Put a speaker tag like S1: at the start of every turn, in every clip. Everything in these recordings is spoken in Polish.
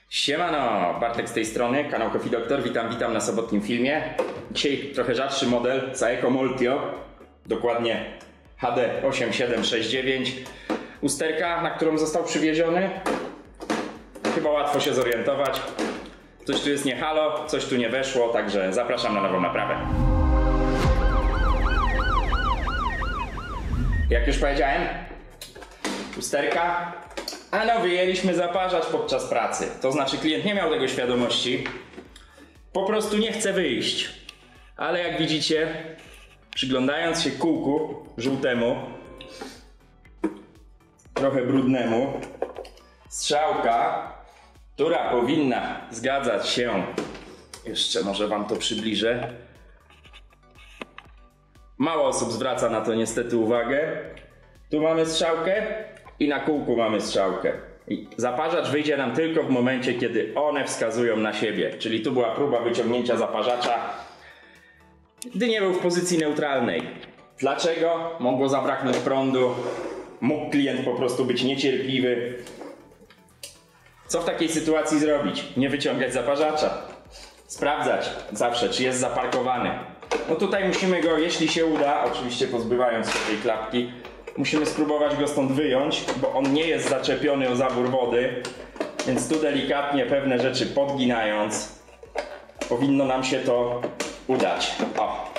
S1: Siemano, Bartek z tej strony, kanał Coffee Doctor, witam na sobotnim filmie. Dzisiaj trochę rzadszy model Saeco Multio, dokładnie HD8769. Usterka, na którą został przywieziony. Chyba łatwo się zorientować. Coś tu jest nie halo, coś tu nie weszło, także zapraszam na nową naprawę. Jak już powiedziałem, usterka. A no, wyjęliśmy zaparzacz podczas pracy. To znaczy klient nie miał tego świadomości. Po prostu nie chce wyjść. Ale jak widzicie, przyglądając się kółku żółtemu, trochę brudnemu, strzałka, która powinna zgadzać się, jeszcze może wam to przybliżę, mało osób zwraca na to niestety uwagę. Tu mamy strzałkę i na kółku mamy strzałkę. I zaparzacz wyjdzie nam tylko w momencie, kiedy one wskazują na siebie. Czyli tu była próba wyciągnięcia zaparzacza, gdy nie był w pozycji neutralnej. Dlaczego? Mogło zabraknąć prądu, mógł klient po prostu być niecierpliwy. Co w takiej sytuacji zrobić? Nie wyciągać zaparzacza. Sprawdzać zawsze, czy jest zaparkowany. No tutaj musimy go, jeśli się uda, oczywiście pozbywając się tej klapki, musimy spróbować go stąd wyjąć, bo on nie jest zaczepiony o zawór wody, więc tu delikatnie pewne rzeczy podginając powinno nam się to udać. O.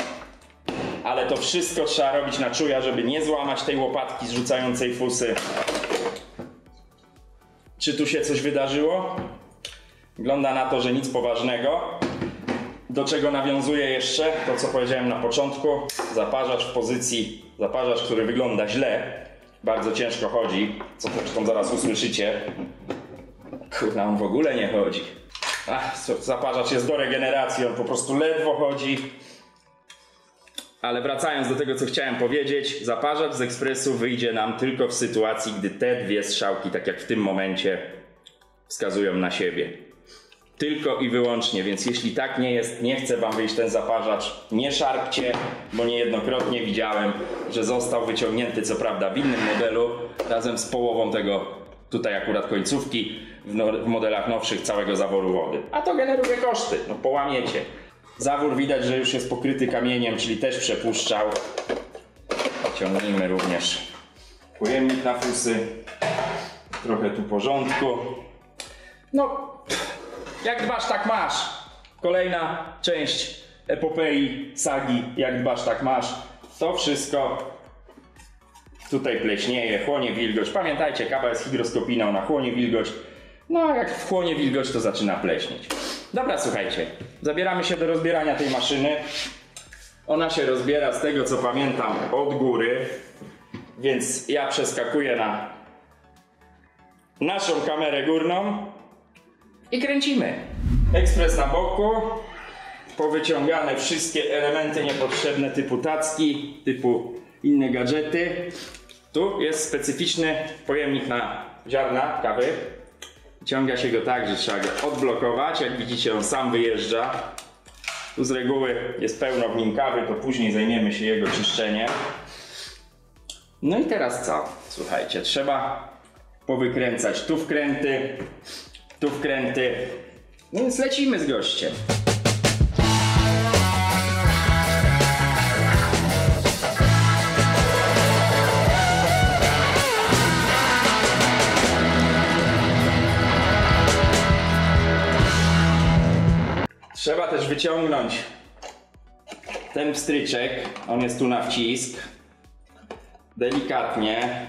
S1: Ale to wszystko trzeba robić na czuja, żeby nie złamać tej łopatki zrzucającej fusy. Czy tu się coś wydarzyło? Wygląda na to, że nic poważnego. Do czego nawiązuję jeszcze to, co powiedziałem na początku. Zaparzacz w pozycji, zaparzacz, który wygląda źle, bardzo ciężko chodzi, co zresztą zaraz usłyszycie. Kurna, on w ogóle nie chodzi. Zaparzacz jest do regeneracji, on po prostu ledwo chodzi. Ale wracając do tego, co chciałem powiedzieć, zaparzacz z ekspresu wyjdzie nam tylko w sytuacji, gdy te dwie strzałki, tak jak w tym momencie, wskazują na siebie. Tylko i wyłącznie, więc jeśli tak nie jest, nie chce wam wyjść ten zaparzacz, nie szarpcie, bo niejednokrotnie widziałem, że został wyciągnięty, co prawda w innym modelu, razem z połową tego, tutaj akurat końcówki, w modelach nowszych całego zaworu wody. A to generuje koszty, no połamiecie. Zawór widać, że już jest pokryty kamieniem, czyli też przepuszczał. Ciągnijmy również pojemnik na fusy. Trochę tu porządku. No, jak dbasz, tak masz. Kolejna część epopei, sagi, jak dbasz, tak masz. To wszystko tutaj pleśnieje, chłonie wilgoć. Pamiętajcie, kawa jest hygroskopijna, ona chłonie wilgoć. No a jak wchłonie wilgoć, to zaczyna pleśnieć. Dobra, słuchajcie, zabieramy się do rozbierania tej maszyny. Ona się rozbiera, z tego co pamiętam, od góry. Więc ja przeskakuję na naszą kamerę górną i kręcimy. Ekspres na boku. Powyciągane wszystkie elementy niepotrzebne typu tacki, typu inne gadżety. Tu jest specyficzny pojemnik na ziarna kawy. Wyciąga się go tak, że trzeba go odblokować. Jak widzicie, on sam wyjeżdża. Tu z reguły jest pełno w nim kawy, to później zajmiemy się jego czyszczeniem. No i teraz co? Słuchajcie, trzeba powykręcać tu wkręty, tu wkręty. No więc lecimy z gościem. Trzeba też wyciągnąć ten pstryczek, on jest tu na wcisk. Delikatnie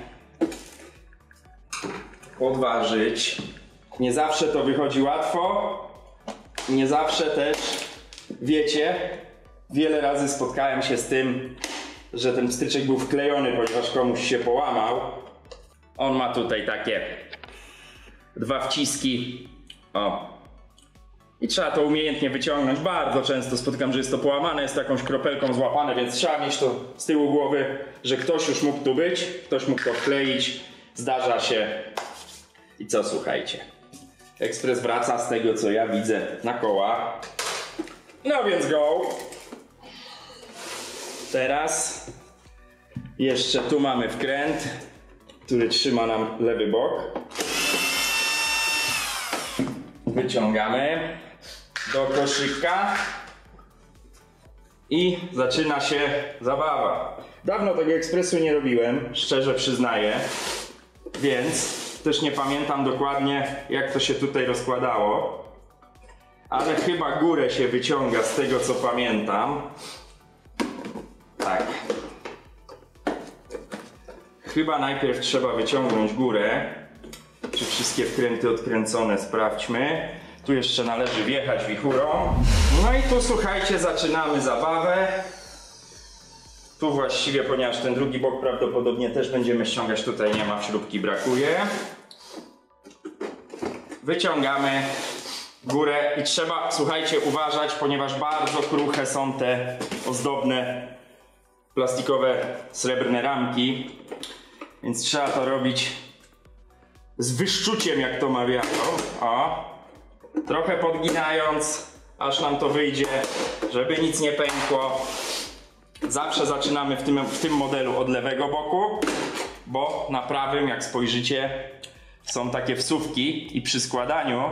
S1: podważyć. Nie zawsze to wychodzi łatwo, nie zawsze też, wiecie, wiele razy spotkałem się z tym, że ten pstryczek był wklejony, ponieważ komuś się połamał. On ma tutaj takie dwa wciski. O. I trzeba to umiejętnie wyciągnąć. Bardzo często spotykam, że jest to połamane, jest jakąś kropelką złapane, więc trzeba mieć to z tyłu głowy, że ktoś już mógł tu być, ktoś mógł to wkleić. Zdarza się. I co, słuchajcie. Ekspres wraca z tego, co ja widzę, na koła. No więc go. Teraz jeszcze tu mamy wkręt, który trzyma nam lewy bok. Wyciągamy do koszyka i zaczyna się zabawa. Dawno tego ekspresu nie robiłem, szczerze przyznaję, więc też nie pamiętam dokładnie, jak to się tutaj rozkładało, ale chyba górę się wyciąga z tego, co pamiętam. Tak. Chyba najpierw trzeba wyciągnąć górę. Czy wszystkie wkręty odkręcone, sprawdźmy. Tu jeszcze należy wjechać wichurą. No i tu, słuchajcie, zaczynamy zabawę. Tu właściwie, ponieważ ten drugi bok prawdopodobnie też będziemy ściągać, tutaj nie ma, śrubki brakuje. Wyciągamy górę i trzeba, słuchajcie, uważać, ponieważ bardzo kruche są te ozdobne plastikowe srebrne ramki, więc trzeba to robić z wyszczuciem, jak to mawiają. O, trochę podginając, aż nam to wyjdzie, żeby nic nie pękło. Zawsze zaczynamy w tym modelu od lewego boku, bo na prawym, jak spojrzycie, są takie wsówki i przy składaniu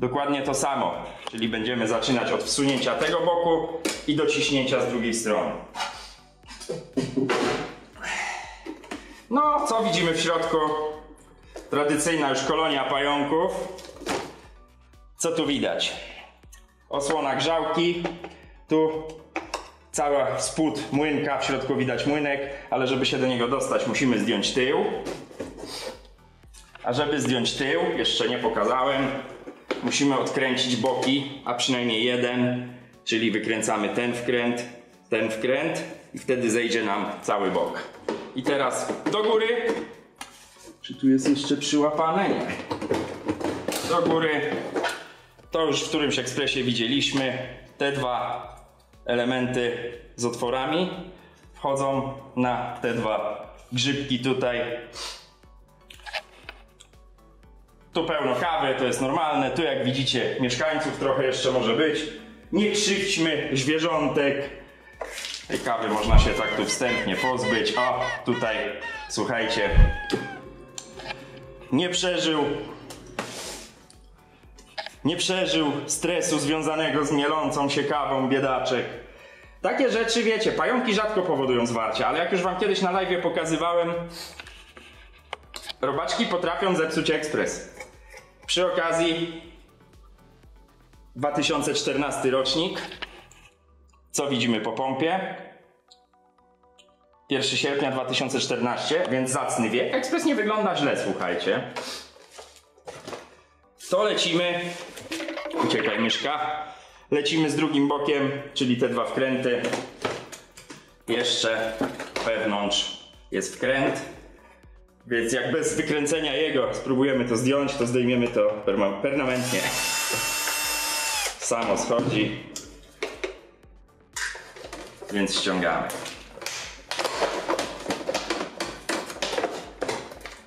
S1: dokładnie to samo. Czyli będziemy zaczynać od wsunięcia tego boku i dociśnięcia z drugiej strony. No, co widzimy w środku? Tradycyjna już kolonia pająków. Co tu widać? Osłona grzałki. Tu cały spód młynka, w środku widać młynek, ale żeby się do niego dostać, musimy zdjąć tył. A żeby zdjąć tył, jeszcze nie pokazałem, musimy odkręcić boki, a przynajmniej jeden, czyli wykręcamy ten wkręt i wtedy zejdzie nam cały bok. I teraz do góry. Czy tu jest jeszcze przyłapane? Nie. Do góry. To już w którymś ekspresie widzieliśmy. Te dwa elementy z otworami wchodzą na te dwa grzybki tutaj. Tu pełno kawy, to jest normalne. Tu, jak widzicie, mieszkańców trochę jeszcze może być. Nie krzywdźmy zwierzątek. Tej kawy można się tak tu wstępnie pozbyć. O, tutaj, słuchajcie, nie przeżył stresu związanego z mielącą się kawą, biedaczek. Takie rzeczy, wiecie, pająki rzadko powodują zwarcie, ale jak już wam kiedyś na live pokazywałem, robaczki potrafią zepsuć ekspres. Przy okazji 2014 rocznik. Co widzimy po pompie? 1 sierpnia 2014, więc zacny wiek. Ekspres nie wygląda źle, słuchajcie. To lecimy. Uciekaj, myszka. Lecimy z drugim bokiem, czyli te dwa wkręty. Jeszcze wewnątrz jest wkręt. Więc jak bez wykręcenia jego spróbujemy to zdjąć, to zdejmiemy to permanentnie. Samo schodzi. Więc ściągamy.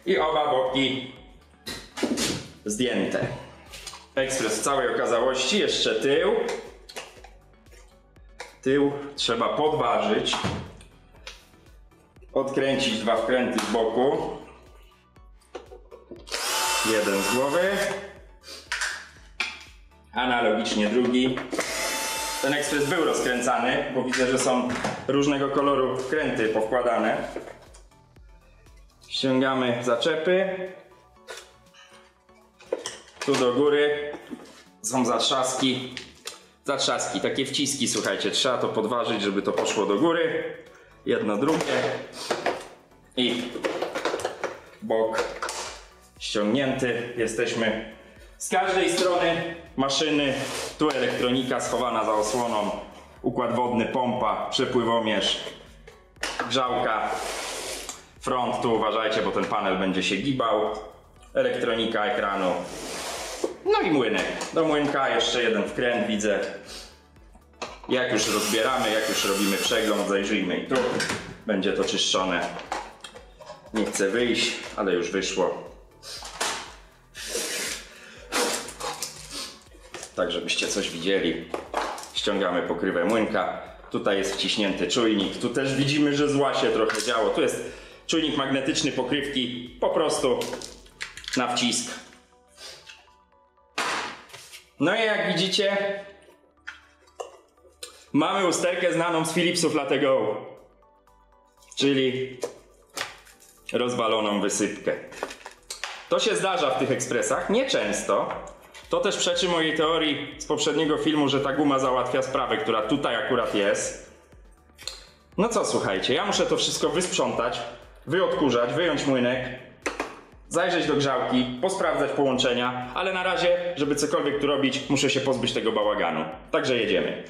S1: I oba boki zdjęte. Ekspres w całej okazałości, jeszcze tył. Tył trzeba podważyć. Odkręcić dwa wkręty z boku. Jeden z głowy. Analogicznie drugi. Ten ekspres był rozkręcany, bo widzę, że są różnego koloru wkręty powkładane. Ściągamy zaczepy. Tu do góry są zatrzaski, takie wciski, słuchajcie, trzeba to podważyć, żeby to poszło do góry. Jedno, drugie. I bok ściągnięty. Jesteśmy z każdej strony maszyny. Tu elektronika schowana za osłoną. Układ wodny, pompa, przepływomierz, grzałka. Front, tu uważajcie, bo ten panel będzie się gibał. Elektronika ekranu. No i młynek. Do młynka jeszcze jeden wkręt, widzę. Jak już rozbieramy, jak już robimy przegląd, zajrzyjmy i tu. Będzie to czyszczone. Nie chcę wyjść, ale już wyszło. Tak, żebyście coś widzieli. Ściągamy pokrywę młynka. Tutaj jest wciśnięty czujnik. Tu też widzimy, że zła się trochę działo. Tu jest czujnik magnetyczny pokrywki. Po prostu na wcisk. No i jak widzicie, mamy usterkę znaną z Philipsów Latego, czyli rozwaloną wysypkę. To się zdarza w tych ekspresach, nieczęsto. To też przeczy mojej teorii z poprzedniego filmu, że ta guma załatwia sprawę, która tutaj akurat jest. No co, słuchajcie, ja muszę to wszystko wysprzątać, wyodkurzać, wyjąć młynek, zajrzeć do grzałki, posprawdzać połączenia, ale na razie, żeby cokolwiek tu robić, muszę się pozbyć tego bałaganu. Także jedziemy.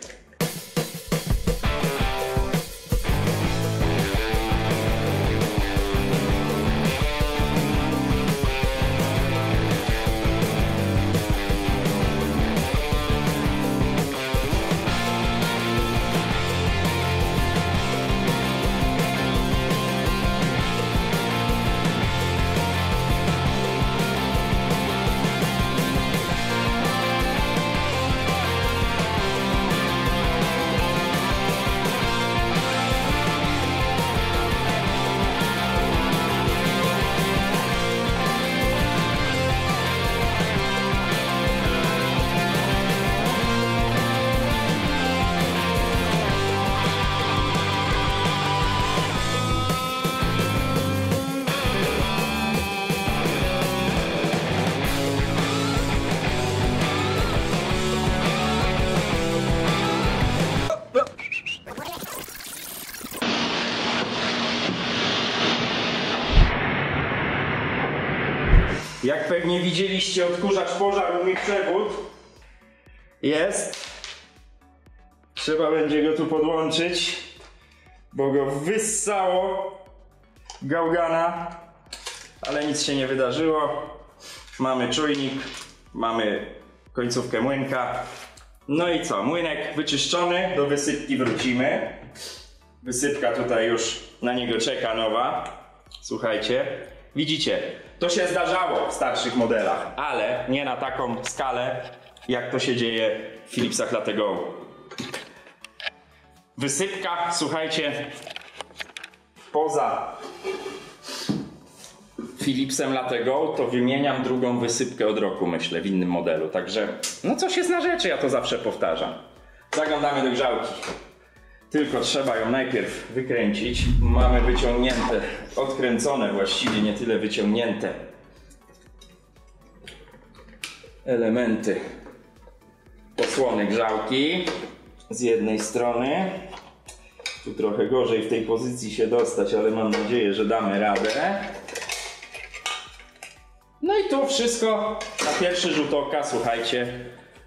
S1: Jak pewnie widzieliście, odkurzacz pożarł mi przewód. Jest. Trzeba będzie go tu podłączyć, bo go wyssało gałgana, ale nic się nie wydarzyło. Mamy czujnik, mamy końcówkę młynka. No i co? Młynek wyczyszczony, do wysypki wrócimy. Wysypka tutaj już na niego czeka nowa. Słuchajcie, widzicie, to się zdarzało w starszych modelach, ale nie na taką skalę, jak to się dzieje w Philipsach Latego. Wysypka, słuchajcie, poza Philipsem Latego to wymieniam drugą wysypkę od roku, myślę, w innym modelu. Także, no coś jest na rzeczy, ja to zawsze powtarzam. Zaglądamy do grzałki. Tylko trzeba ją najpierw wykręcić. Mamy wyciągnięte, odkręcone właściwie, nie tyle wyciągnięte elementy osłony grzałki z jednej strony. Tu trochę gorzej w tej pozycji się dostać, ale mam nadzieję, że damy radę. No i tu wszystko na pierwszy rzut oka, słuchajcie,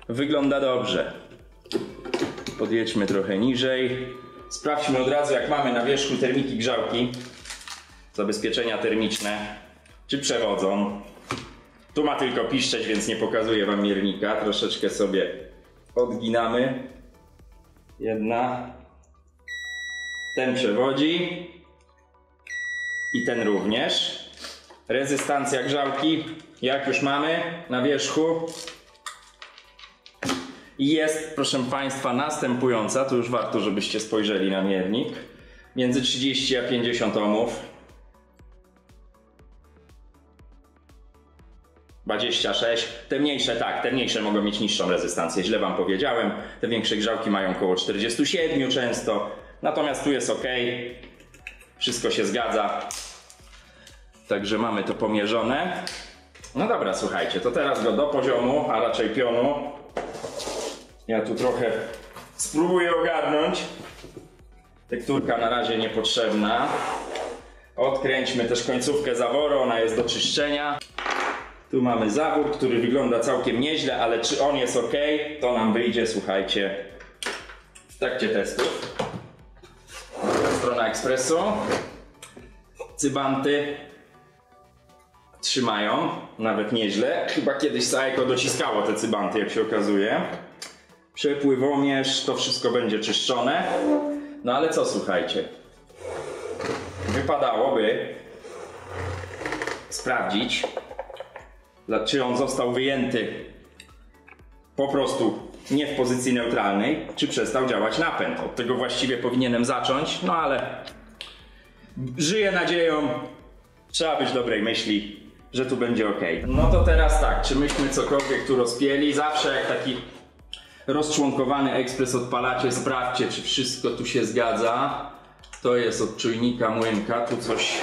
S1: wygląda dobrze. Podjedźmy trochę niżej. Sprawdźmy od razu, jak mamy na wierzchu termiki grzałki, zabezpieczenia termiczne, czy przewodzą. Tu ma tylko piszczeć, więc nie pokazuję wam miernika. Troszeczkę sobie odginamy. Jedna. Ten przewodzi. I ten również. Rezystancja grzałki, jak już mamy na wierzchu, jest, proszę Państwa, następująca. Tu już warto, żebyście spojrzeli na miernik. Między 30 a 50 ohmów. 26. Te mniejsze, tak, te mniejsze mogą mieć niższą rezystancję. Źle wam powiedziałem. Te większe grzałki mają około 47 często. Natomiast tu jest ok. Wszystko się zgadza. Także mamy to pomierzone. No dobra, słuchajcie, to teraz go do poziomu, a raczej pionu. Ja tu trochę spróbuję ogarnąć. Tekturka na razie niepotrzebna. Odkręćmy też końcówkę zaworu, ona jest do czyszczenia. Tu mamy zawór, który wygląda całkiem nieźle, ale czy on jest ok, to nam wyjdzie, słuchajcie, w trakcie testów. Strona ekspresu. Cybanty trzymają nawet nieźle. Chyba kiedyś Saeco dociskało te cybanty, jak się okazuje. Przepływomierz, to wszystko będzie czyszczone. No ale co, słuchajcie, wypadałoby sprawdzić, czy on został wyjęty po prostu nie w pozycji neutralnej, czy przestał działać napęd. Od tego właściwie powinienem zacząć, no ale żyję nadzieją, trzeba być dobrej myśli. że tu będzie ok. No to teraz tak, czy myśmy cokolwiek tu rozpięli? Zawsze jak taki rozczłonkowany ekspres odpalacie, sprawdźcie, czy wszystko tu się zgadza. To jest od czujnika młynka, tu coś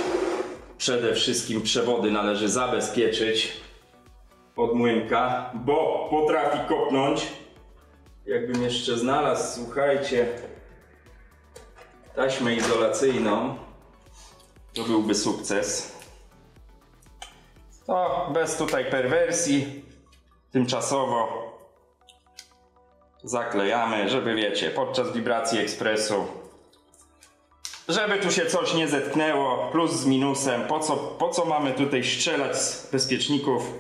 S1: przede wszystkim przewody należy zabezpieczyć od młynka, bo potrafi kopnąć. Jakbym jeszcze znalazł, słuchajcie, taśmę izolacyjną, to byłby sukces. To bez tutaj perwersji, tymczasowo zaklejamy, żeby wiecie, podczas wibracji ekspresu, żeby tu się coś nie zetknęło, plus z minusem. Po co mamy tutaj strzelać z bezpieczników,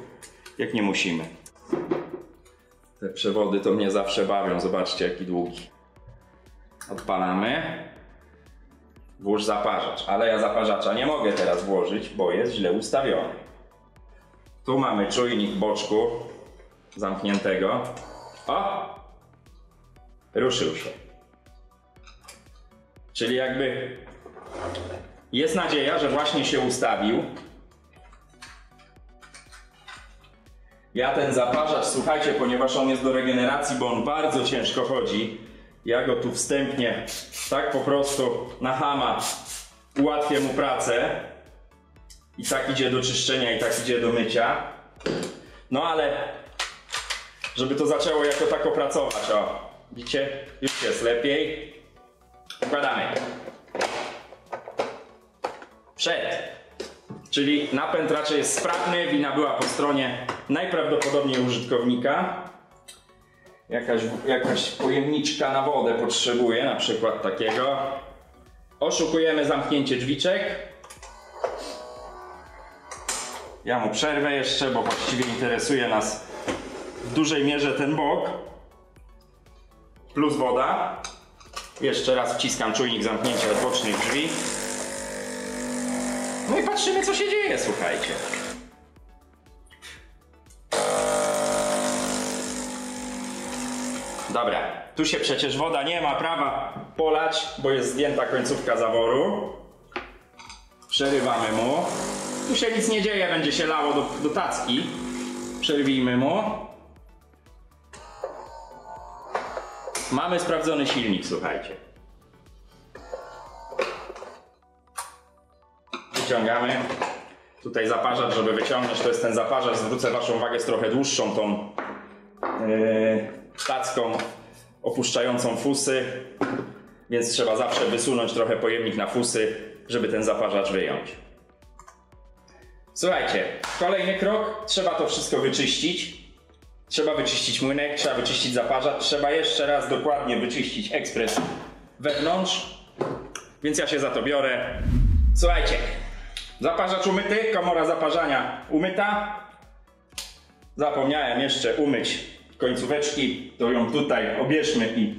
S1: jak nie musimy. Te przewody to mnie zawsze bawią, zobaczcie jaki długi. Odpalamy. Włóż zaparzacz, ale ja zaparzacza nie mogę teraz włożyć, bo jest źle ustawiony. Tu mamy czujnik boczku zamkniętego. O! Ruszył się. Czyli jakby jest nadzieja, że właśnie się ustawił. Ja ten zaparzacz, słuchajcie, ponieważ on jest do regeneracji, bo on bardzo ciężko chodzi, ja go tu wstępnie tak po prostu na chama ułatwię mu pracę. I tak idzie do czyszczenia, i tak idzie do mycia. No ale żeby to zaczęło jako tako pracować, o, widzicie, już jest lepiej. Wkładamy. Przed. Czyli napęd raczej jest sprawny, wina była po stronie najprawdopodobniej użytkownika. Jakaś pojemniczka na wodę potrzebuje, na przykład takiego. Oszukujemy zamknięcie drzwiczek. Ja mu przerwę jeszcze, bo właściwie interesuje nas w dużej mierze ten bok. Plus woda. Jeszcze raz wciskam czujnik zamknięcia bocznych drzwi. No i patrzymy, co się dzieje, słuchajcie. Dobra, tu się przecież woda nie ma prawa polać, bo jest zdjęta końcówka zaworu. Przerywamy mu. Tu się nic nie dzieje, będzie się lało do tacki. Przerwijmy mu. Mamy sprawdzony silnik, słuchajcie. Wyciągamy. Tutaj zaparzacz, żeby wyciągnąć, to jest ten zaparzacz. Zwrócę waszą uwagę, z trochę dłuższą tą tacką opuszczającą fusy. Więc trzeba zawsze wysunąć trochę pojemnik na fusy, żeby ten zaparzacz wyjąć. Słuchajcie, kolejny krok. Trzeba to wszystko wyczyścić. Trzeba wyczyścić młynek, trzeba wyczyścić zaparzacz, trzeba jeszcze raz dokładnie wyczyścić ekspres wewnątrz. Więc ja się za to biorę. Słuchajcie, zaparzacz umyty, komora zaparzania umyta. Zapomniałem jeszcze umyć końcóweczki, to ją tutaj obierzmy i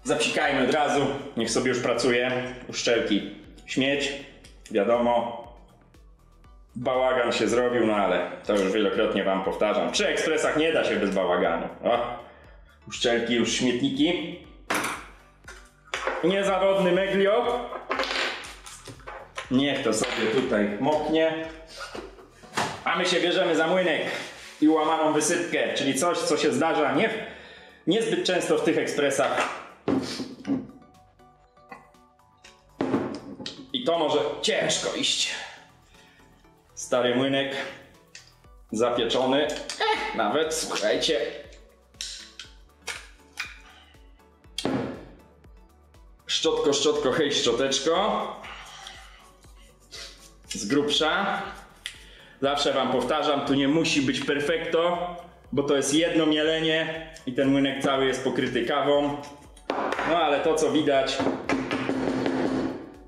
S1: zapsikajmy od razu. Niech sobie już pracuje. Uszczelki śmieć, wiadomo. Bałagan się zrobił, no ale to już wielokrotnie wam powtarzam. Przy ekspresach nie da się bez bałaganu. O, uszczelki, już śmietniki. Niezawodny meglio. Niech to sobie tutaj moknie. A my się bierzemy za młynek i łamaną wysypkę, czyli coś, co się zdarza niezbyt często w tych ekspresach. I to może ciężko iść. Stary młynek, zapieczony, nawet, słuchajcie. Szczotko, szczotko, hej, szczoteczko. Z grubsza. Zawsze wam powtarzam, tu nie musi być perfekto, bo to jest jedno mielenie i ten młynek cały jest pokryty kawą. No ale to, co widać,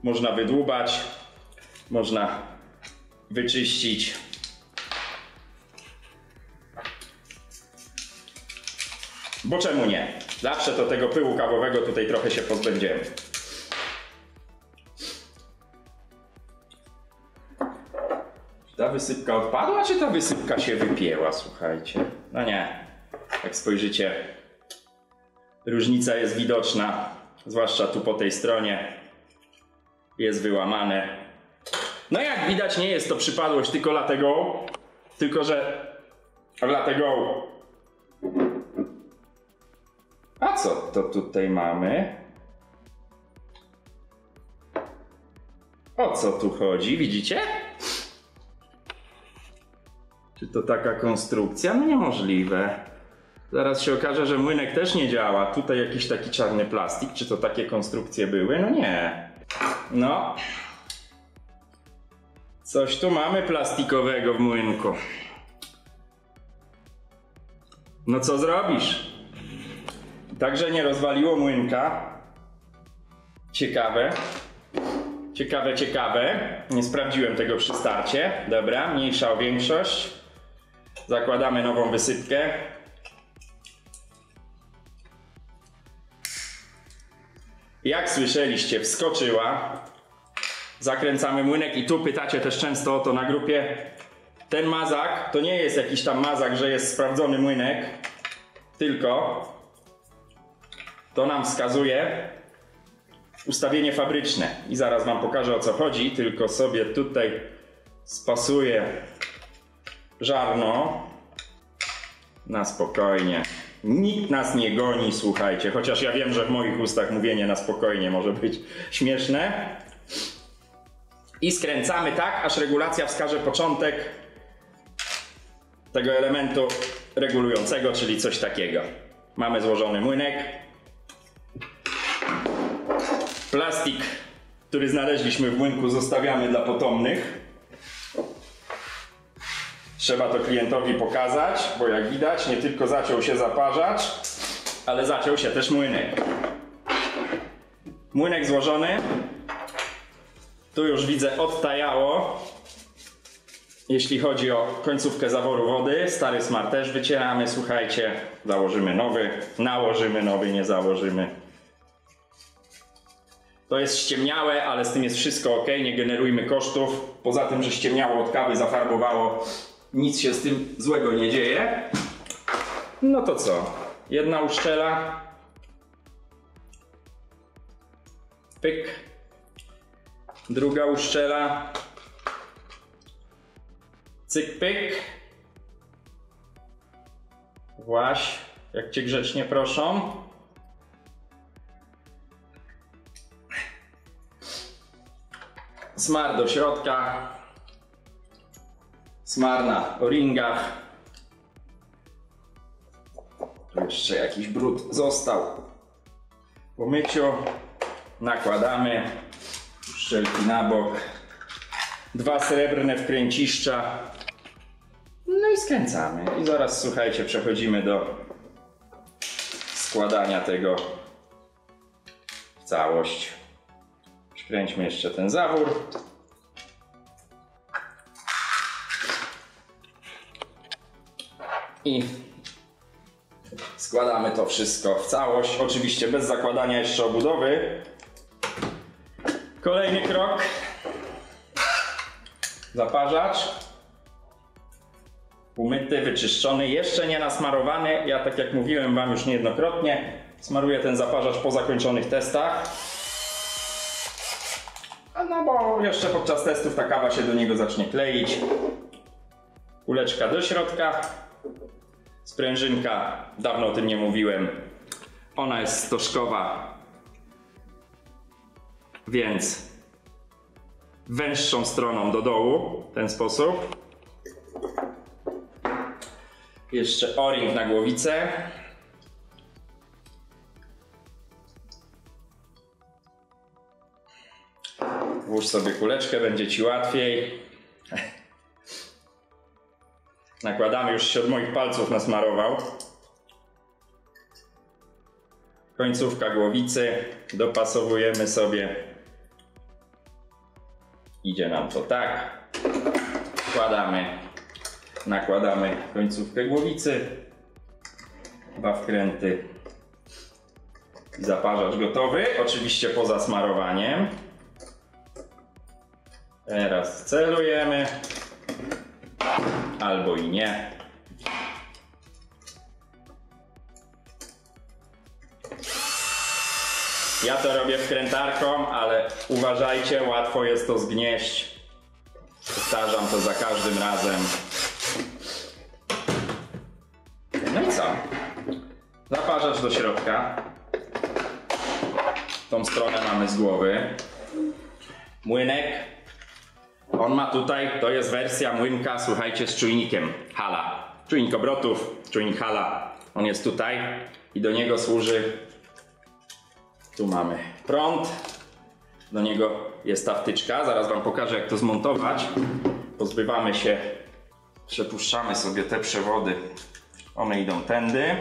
S1: można wydłubać, można wyczyścić. Bo czemu nie? Zawsze to tego pyłu kawowego tutaj trochę się pozbędziemy. Czy ta wysypka odpadła, czy ta wysypka się wypięła? Słuchajcie. No nie. Jak spojrzycie, różnica jest widoczna. Zwłaszcza tu po tej stronie. Jest wyłamane. No jak widać, nie jest to przypadłość tylko dlatego, Tylko że dlatego... A co to tutaj mamy? O co tu chodzi? Widzicie? Czy to taka konstrukcja? No niemożliwe. Zaraz się okaże, że młynek też nie działa. Tutaj jakiś taki czarny plastik. Czy to takie konstrukcje były? No nie. No. Coś tu mamy plastikowego w młynku. No co zrobisz? Także nie rozwaliło młynka. Ciekawe. Ciekawe. Nie sprawdziłem tego przy starcie. Dobra, mniejsza o większość. Zakładamy nową wysypkę. Jak słyszeliście, wskoczyła. Zakręcamy młynek i tu pytacie też często o to na grupie. Ten mazak to nie jest jakiś tam mazak, że jest sprawdzony młynek, tylko to nam wskazuje ustawienie fabryczne. I zaraz wam pokażę, o co chodzi, tylko sobie tutaj spasuję żarno na spokojnie. Nikt nas nie goni, słuchajcie, chociaż ja wiem, że w moich ustach mówienie na spokojnie może być śmieszne. I skręcamy tak, aż regulacja wskaże początek tego elementu regulującego, czyli coś takiego. Mamy złożony młynek. Plastik, który znaleźliśmy w młynku, zostawiamy dla potomnych. Trzeba to klientowi pokazać, bo jak widać, nie tylko zaciął się zaparzacz, ale zaciął się też młynek. Młynek złożony. Tu już widzę, odtajało. Jeśli chodzi o końcówkę zaworu wody, stary smar też wycieramy, słuchajcie. Założymy nowy, nałożymy nowy, nie założymy. To jest ściemniałe, ale z tym jest wszystko ok, nie generujmy kosztów. Poza tym, że ściemniało od kawy, zafarbowało, nic się z tym złego nie dzieje. No to co? Jedna uszczela. Pyk. Druga uszczela. Cyk, pyk. Właś, jak cię grzecznie proszą. Smar do środka. Smar na o-ringach. Tu jeszcze jakiś brud został po myciu. Nakładamy szczelki na bok. 2 srebrne wkręciszcza. No i skręcamy. I zaraz, słuchajcie, przechodzimy do składania tego w całość. Przykręćmy jeszcze ten zawór. I składamy to wszystko w całość. Oczywiście bez zakładania jeszcze obudowy. Kolejny krok. Zaparzacz. Umyty, wyczyszczony, jeszcze nie nasmarowany. Ja, tak jak mówiłem wam już niejednokrotnie, smaruję ten zaparzacz po zakończonych testach. No bo jeszcze podczas testów ta kawa się do niego zacznie kleić. Kuleczka do środka. Sprężynka, dawno o tym nie mówiłem. Ona jest stożkowa, więc węższą stroną do dołu, w ten sposób. Jeszcze o-ring na głowicę. Włóż sobie kuleczkę, będzie ci łatwiej. Nakładamy, już się od moich palców nasmarował. Końcówka głowicy, dopasowujemy sobie. Idzie nam to tak. Nakładamy końcówkę głowicy. 2 wkręty. Zaparzacz gotowy, oczywiście poza smarowaniem. Teraz celujemy. Albo i nie. Ja to robię wkrętarką, ale uważajcie, łatwo jest to zgnieść. Powtarzam to za każdym razem. zaparzacz do środka. Tą stronę mamy z głowy. Młynek. On ma tutaj, to jest wersja młynka, słuchajcie, z czujnikiem Hala. Czujnik obrotów, czujnik Hala. On jest tutaj i do niego służy. Tu mamy prąd. Do niego jest ta wtyczka. Zaraz wam pokażę, jak to zmontować. Pozbywamy się, przepuszczamy sobie te przewody. One idą tędy.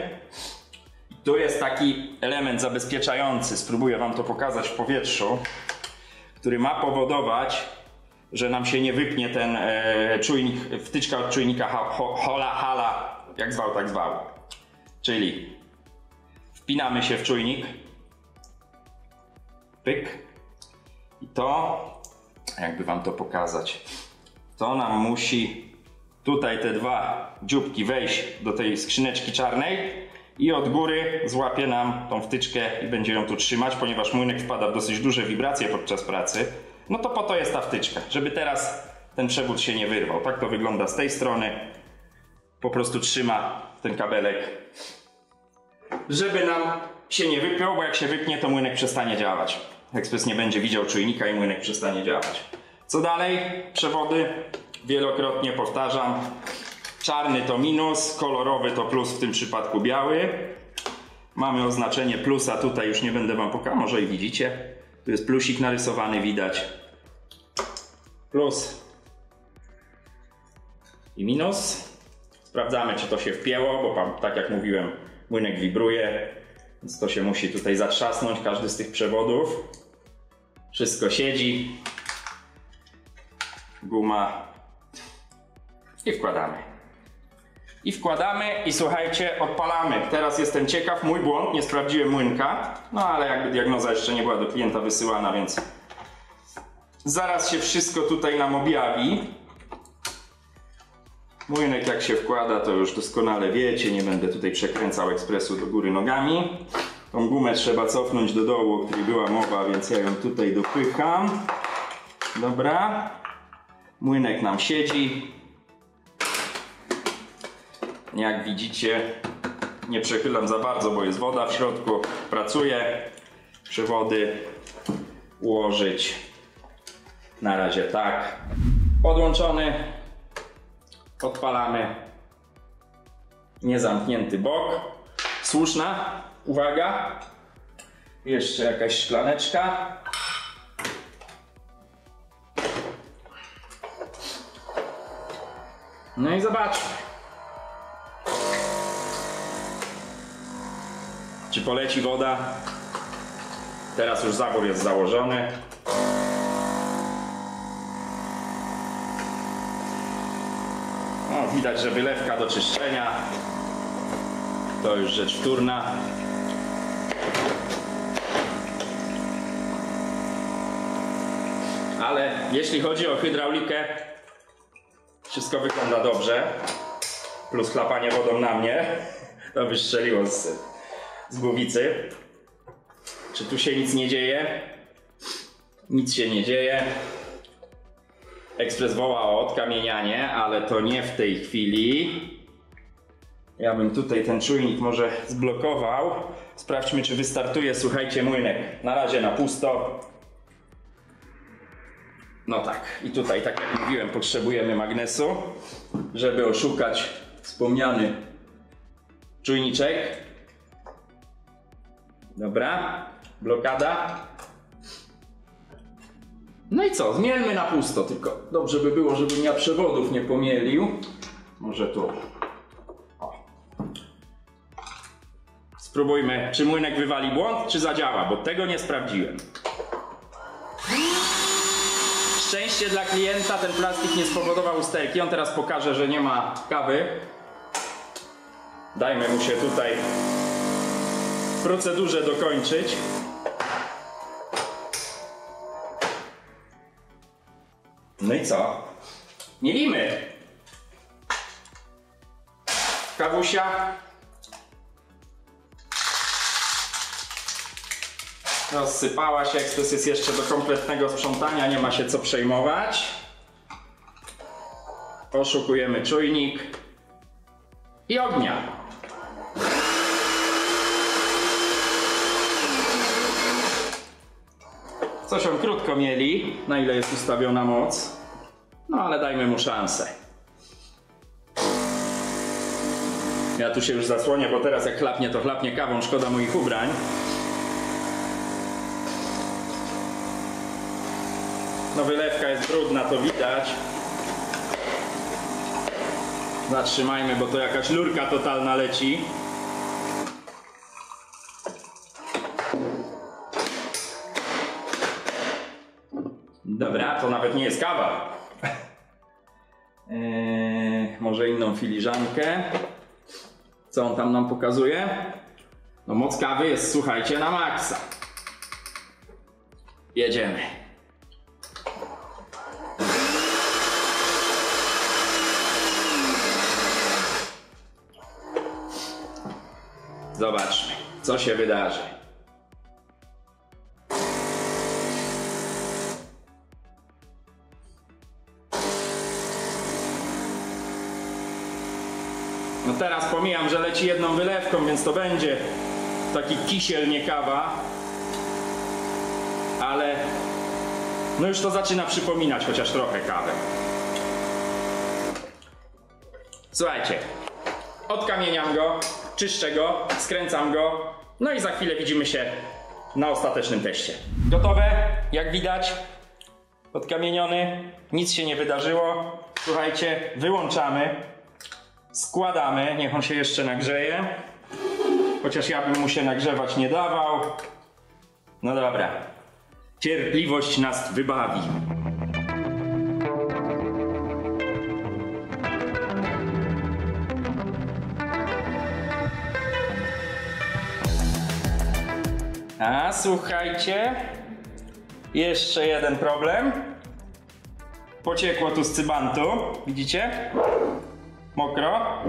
S1: Tu jest taki element zabezpieczający, spróbuję wam to pokazać w powietrzu, który ma powodować, że nam się nie wypnie ten czujnik, wtyczka od czujnika Hala, jak zwał, tak zwał. Czyli wpinamy się w czujnik, pyk, i to, jakby wam to pokazać, to nam musi tutaj te dwa dzióbki wejść do tej skrzyneczki czarnej i od góry złapie nam tą wtyczkę i będzie ją tu trzymać, ponieważ młynek wpada w dosyć duże wibracje podczas pracy. No to po to jest ta wtyczka, żeby teraz ten przewód się nie wyrwał. Tak to wygląda z tej strony. Po prostu trzyma ten kabelek, żeby nam się nie wypiął, bo jak się wypnie, to młynek przestanie działać. Ekspres nie będzie widział czujnika i młynek przestanie działać. Co dalej? Przewody, wielokrotnie powtarzam. Czarny to minus, kolorowy to plus, w tym przypadku biały. Mamy oznaczenie plusa, tutaj już nie będę wam pokazał, może i widzicie. Tu jest plusik narysowany, widać. Plus i minus. Sprawdzamy, czy to się wpięło, bo tak jak mówiłem, młynek wibruje, więc to się musi tutaj zatrzasnąć, każdy z tych przewodów. Wszystko siedzi. Guma. I wkładamy. I wkładamy i słuchajcie, odpalamy. Teraz jestem ciekaw, mój błąd, nie sprawdziłem młynka, no ale jakby diagnoza jeszcze nie była do klienta wysyłana, więc zaraz się wszystko tutaj nam objawi. Młynek jak się wkłada, to już doskonale wiecie, nie będę tutaj przekręcał ekspresu do góry nogami. Tą gumę trzeba cofnąć do dołu, o której była mowa, więc ja ją tutaj dopycham. Dobra. Młynek nam siedzi. Jak widzicie, nie przechylam za bardzo, bo jest woda w środku. Pracuję. Przewody ułożyć. Na razie tak. Podłączony. Odpalamy. Niezamknięty bok. Słuszna. Uwaga. Jeszcze jakaś szklaneczka. No i zobaczmy. Czy poleci woda? Teraz już zabór jest założony. No, widać, że wylewka do czyszczenia. To już rzecz wtórna. Ale jeśli chodzi o hydraulikę, wszystko wygląda dobrze. Plus chlapanie wodą na mnie. To wystrzeliło z głowicy. Czy tu się nic nie dzieje? Nic się nie dzieje. Ekspres woła o odkamienianie, ale to nie w tej chwili. Ja bym tutaj ten czujnik może zblokował. Sprawdźmy, czy wystartuje, słuchajcie, młynek. Na razie na pusto. No tak, i tutaj, tak jak mówiłem, potrzebujemy magnesu, żeby oszukać wspomniany czujniczek. Dobra, blokada. No i co, zmielmy na pusto, tylko dobrze by było, żebym ja przewodów nie pomielił. Może tu. O. Spróbujmy, czy młynek wywali błąd, czy zadziała, bo tego nie sprawdziłem. Szczęście dla klienta, ten plastik nie spowodował usterki. On teraz pokaże, że nie ma kawy. Dajmy mu się tutaj w procedurze dokończyć. No i co? Mielimy. Kawusia. Rozsypała się, ekspres jest jeszcze do kompletnego sprzątania, nie ma się co przejmować. Poszukujemy czujnik i ognia. Coś on krótko mieli, na ile jest ustawiona moc. No ale dajmy mu szansę. Ja tu się już zasłonię, bo teraz jak chlapnie, to chlapnie kawą, szkoda moich ubrań. No wylewka jest brudna, to widać. Zatrzymajmy, bo to jakaś lurka totalna leci. Dobra, to nawet nie jest kawa. Może inną filiżankę. Co on tam nam pokazuje? No moc kawy jest, słuchajcie, na maksa. Jedziemy. Zobaczmy, co się wydarzy. No teraz pomijam, że leci jedną wylewką, więc to będzie taki kisiel, nie kawa. Ale no już to zaczyna przypominać chociaż trochę kawę. Słuchajcie, odkamieniam go, czyszczę go, skręcam go, no i za chwilę widzimy się na ostatecznym teście. Gotowe, jak widać, odkamieniony, nic się nie wydarzyło. Słuchajcie, wyłączamy, składamy, niech on się jeszcze nagrzeje, chociaż ja bym mu się nagrzewać nie dawał. No dobra, cierpliwość nas wybawi. A słuchajcie, jeszcze jeden problem. Pociekło tu z cybantu, widzicie? Mokro.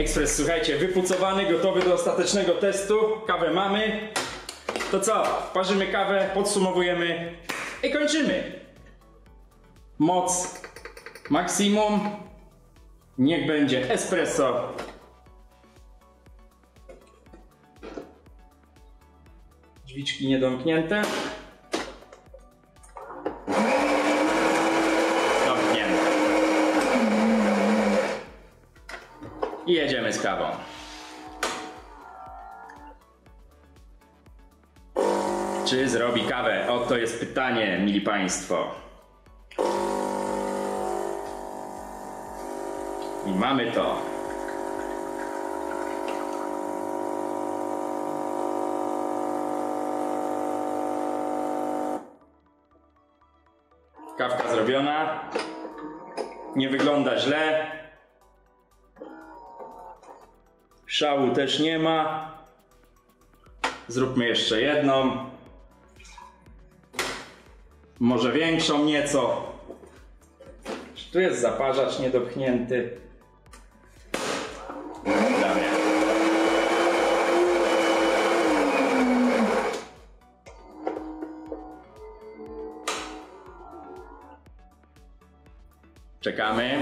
S1: Express, słuchajcie, wypucowany, gotowy do ostatecznego testu. Kawę mamy. To co? Parzymy kawę, podsumowujemy i kończymy. Moc maksimum. Niech będzie espresso. Drzwiczki niedomknięte. Domknięte. I jedziemy z kawą. Czy zrobi kawę? Oto jest pytanie, mili Państwo. I mamy to. Kawka zrobiona. Nie wygląda źle. Szału też nie ma. Zróbmy jeszcze jedną. Może większą nieco. Tu jest zaparzacz niedopchnięty. Damy. Czekamy.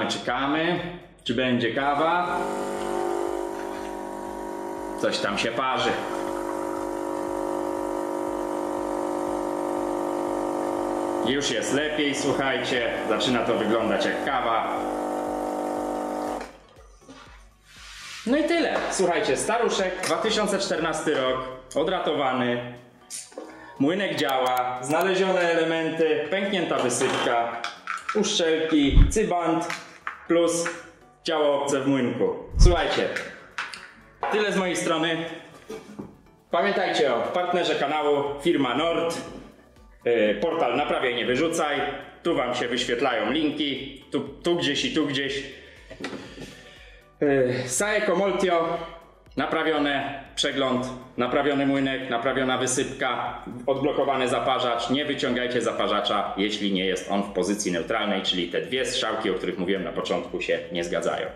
S1: Czekamy. Czy będzie kawa? Coś tam się parzy. Już jest lepiej, słuchajcie. Zaczyna to wyglądać jak kawa. No i tyle. Słuchajcie, staruszek, 2014 rok, odratowany. Młynek działa, znalezione elementy, pęknięta wysypka, uszczelki, cybant plus ciało obce w młynku. Słuchajcie, tyle z mojej strony. Pamiętajcie o partnerze kanału, firma Nord, portal Naprawiaj Nie Wyrzucaj. Tu wam się wyświetlają linki, tu gdzieś i tu gdzieś. Saeco Moltio, naprawione przegląd, naprawiony młynek, naprawiona wysypka, odblokowany zaparzacz. Nie wyciągajcie zaparzacza, jeśli nie jest on w pozycji neutralnej, czyli te dwie strzałki, o których mówiłem na początku, się nie zgadzają.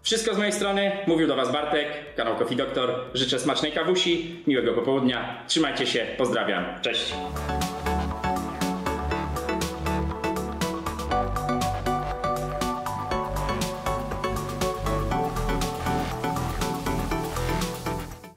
S1: Wszystko z mojej strony, mówił do Was Bartek, kanał Coffee Doctor. Życzę smacznej kawusi, miłego popołudnia, trzymajcie się, pozdrawiam, cześć!